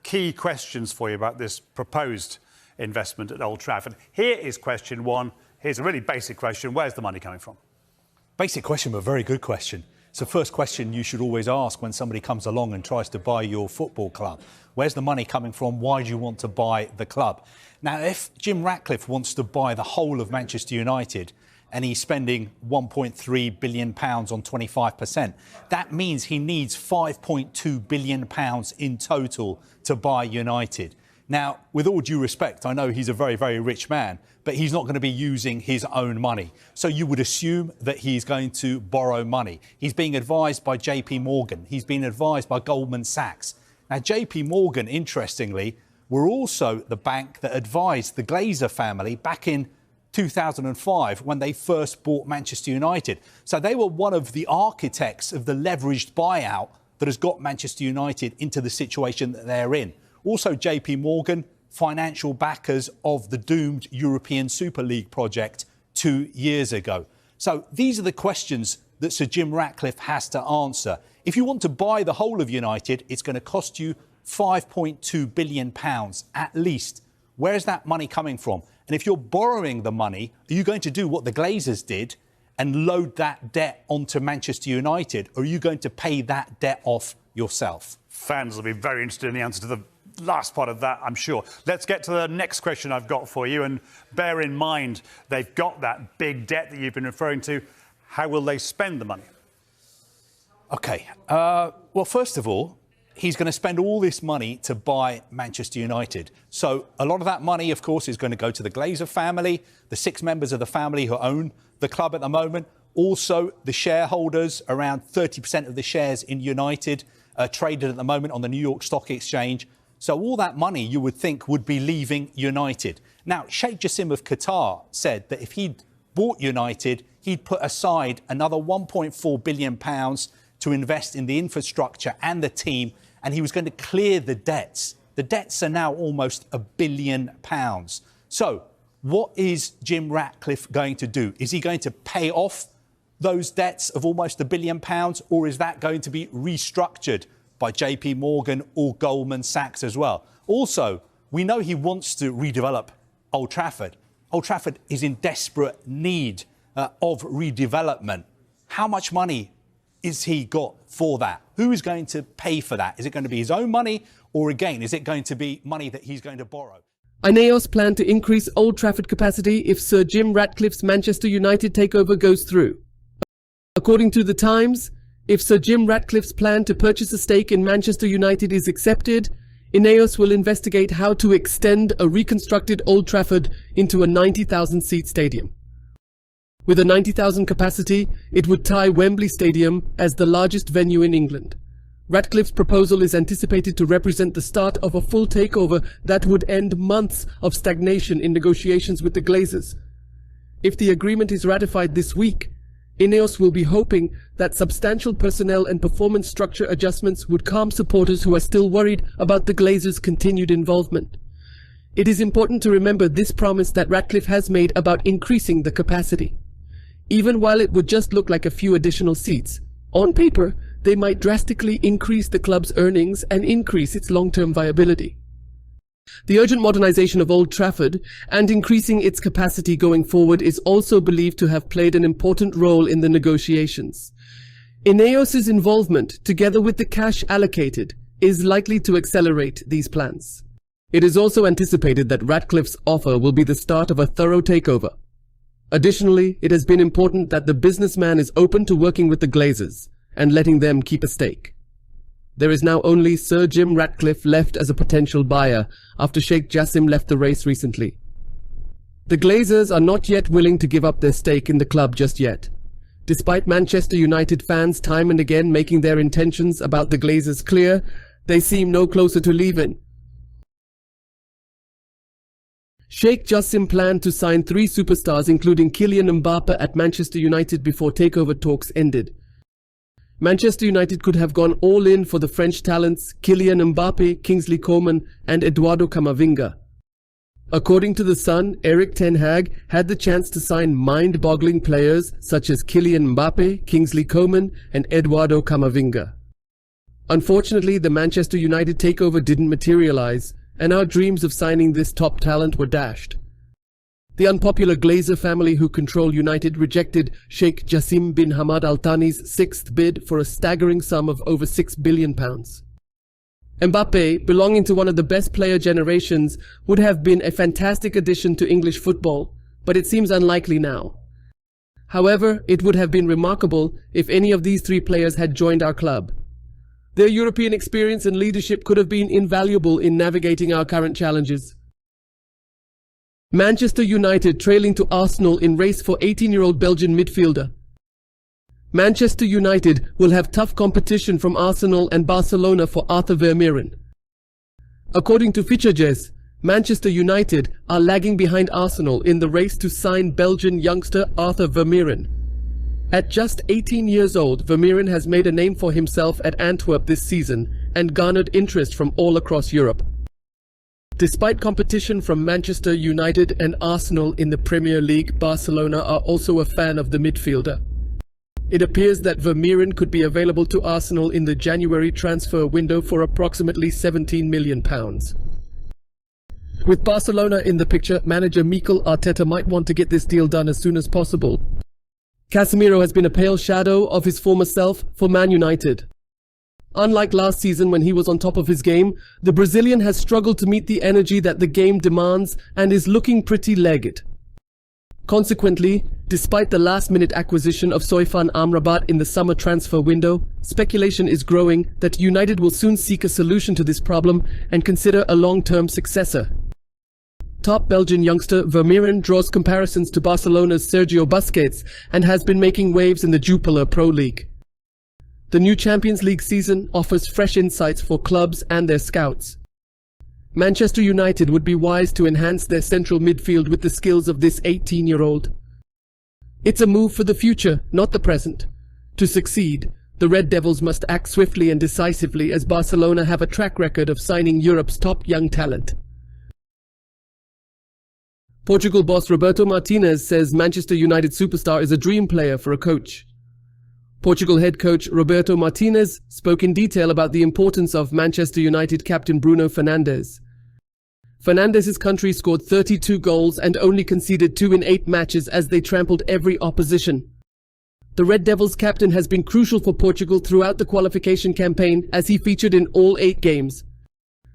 key questions for you about this proposed investment at Old Trafford. Here is question one. Here's a really basic question. Where's the money coming from? Basic question, but very good question. It's the first question you should always ask when somebody comes along and tries to buy your football club. Where's the money coming from? Why do you want to buy the club? Now, if Jim Ratcliffe wants to buy the whole of Manchester United and he's spending £1.3 billion on 25%, that means he needs £5.2 billion in total to buy United. Now, with all due respect, I know he's a very, very rich man, but he's not going to be using his own money. So you would assume that he's going to borrow money. He's being advised by JP Morgan. He's been advised by Goldman Sachs. Now, JP Morgan, interestingly, were also the bank that advised the Glazer family back in 2005 when they first bought Manchester United. So they were one of the architects of the leveraged buyout that has got Manchester United into the situation that they're in. Also, JP Morgan, financial backers of the doomed European Super League project 2 years ago. So these are the questions that Sir Jim Ratcliffe has to answer. If you want to buy the whole of United, it's going to cost you £5.2 billion at least. Where is that money coming from? And if you're borrowing the money, are you going to do what the Glazers did and load that debt onto Manchester United? Or are you going to pay that debt off yourself? Fans will be very interested in the answer to the last part of that, I'm sure. Let's get to the next question I've got for you. And bear in mind, they've got that big debt that you've been referring to. How will they spend the money? OK, well, first of all, he's going to spend all this money to buy Manchester United. So a lot of that money, of course, is going to go to the Glazer family, the 6 members of the family who own the club at the moment. Also, the shareholders, around 30% of the shares in United are traded at the moment on the New York Stock Exchange. So all that money, you would think, would be leaving United. Now, Sheikh Jassim of Qatar said that if he'd bought United, he'd put aside another £1.4 billion to invest in the infrastructure and the team, and he was going to clear the debts. The debts are now almost £1 billion. So what is Jim Ratcliffe going to do? Is he going to pay off those debts of almost £1 billion, or is that going to be restructured by JP Morgan or Goldman Sachs as well? Also, we know he wants to redevelop Old Trafford. Old Trafford is in desperate need of redevelopment. How much money is he got for that? Who is going to pay for that? Is it going to be his own money, or again, is it going to be money that he's going to borrow? Ineos plan to increase Old Trafford capacity if Sir Jim Ratcliffe's Manchester United takeover goes through. According to The Times, if Sir Jim Ratcliffe's plan to purchase a stake in Manchester United is accepted, Ineos will investigate how to extend a reconstructed Old Trafford into a 90,000-seat stadium. With a 90,000 capacity, it would tie Wembley Stadium as the largest venue in England. Ratcliffe's proposal is anticipated to represent the start of a full takeover that would end months of stagnation in negotiations with the Glazers. If the agreement is ratified this week, Ineos will be hoping that substantial personnel and performance structure adjustments would calm supporters who are still worried about the Glazers' continued involvement. It is important to remember this promise that Ratcliffe has made about increasing the capacity. Even while it would just look like a few additional seats, on paper, they might drastically increase the club's earnings and increase its long-term viability. The urgent modernization of Old Trafford and increasing its capacity going forward is also believed to have played an important role in the negotiations. Ineos's involvement, together with the cash allocated, is likely to accelerate these plans. It is also anticipated that Ratcliffe's offer will be the start of a thorough takeover. Additionally, it has been important that the businessman is open to working with the Glazers and letting them keep a stake. There is now only Sir Jim Ratcliffe left as a potential buyer after Sheikh Jassim left the race recently. The Glazers are not yet willing to give up their stake in the club just yet. Despite Manchester United fans time and again making their intentions about the Glazers clear, they seem no closer to leaving. Sheikh Jassim planned to sign 3 superstars including Kylian Mbappe at Manchester United before takeover talks ended. Manchester United could have gone all in for the French talents Kylian Mbappe, Kingsley Coman and Eduardo Camavinga. According to The Sun, Erik ten Hag had the chance to sign mind-boggling players such as Kylian Mbappe, Kingsley Coman and Eduardo Camavinga. Unfortunately, the Manchester United takeover didn't materialize, and our dreams of signing this top talent were dashed. The unpopular Glazer family who control United rejected Sheikh Jassim bin Hamad Al Thani's sixth bid for a staggering sum of over £6 billion. Mbappe, belonging to one of the best player generations, would have been a fantastic addition to English football, but it seems unlikely now. However, it would have been remarkable if any of these three players had joined our club. Their European experience and leadership could have been invaluable in navigating our current challenges. Manchester United trailing to Arsenal in race for 18-year-old Belgian midfielder. Manchester United will have tough competition from Arsenal and Barcelona for Arthur Vermeeren. According to Fichajes, Manchester United are lagging behind Arsenal in the race to sign Belgian youngster Arthur Vermeeren. At just 18 years old, Vermeeren has made a name for himself at Antwerp this season and garnered interest from all across Europe. Despite competition from Manchester United and Arsenal in the Premier League, Barcelona are also a fan of the midfielder. It appears that Vermeeren could be available to Arsenal in the January transfer window for approximately £17 million. With Barcelona in the picture, manager Mikel Arteta might want to get this deal done as soon as possible. Casemiro has been a pale shadow of his former self for Man United. Unlike last season when he was on top of his game, the Brazilian has struggled to meet the energy that the game demands and is looking pretty legged. Consequently, despite the last-minute acquisition of Soifan Amrabat in the summer transfer window, speculation is growing that United will soon seek a solution to this problem and consider a long-term successor. Top Belgian youngster Vermeeren draws comparisons to Barcelona's Sergio Busquets and has been making waves in the Jupiler Pro League. The new Champions League season offers fresh insights for clubs and their scouts. Manchester United would be wise to enhance their central midfield with the skills of this 18-year-old. It's a move for the future, not the present. To succeed, the Red Devils must act swiftly and decisively, as Barcelona have a track record of signing Europe's top young talent. Portugal boss Roberto Martinez says Manchester United superstar is a dream player for a coach. Portugal head coach Roberto Martinez spoke in detail about the importance of Manchester United captain Bruno Fernandes. Fernandes' country scored 32 goals and only conceded 2 in 8 matches as they trampled every opposition. The Red Devils captain has been crucial for Portugal throughout the qualification campaign as he featured in all 8 games.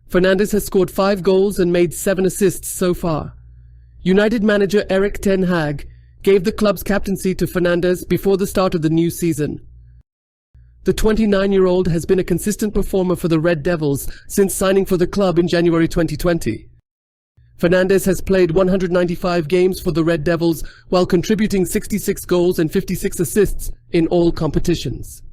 Fernandes has scored 5 goals and made 7 assists so far. United manager Erik ten Hag gave the club's captaincy to Fernandes before the start of the new season. The 29-year-old has been a consistent performer for the Red Devils since signing for the club in January 2020. Fernandes has played 195 games for the Red Devils while contributing 66 goals and 56 assists in all competitions.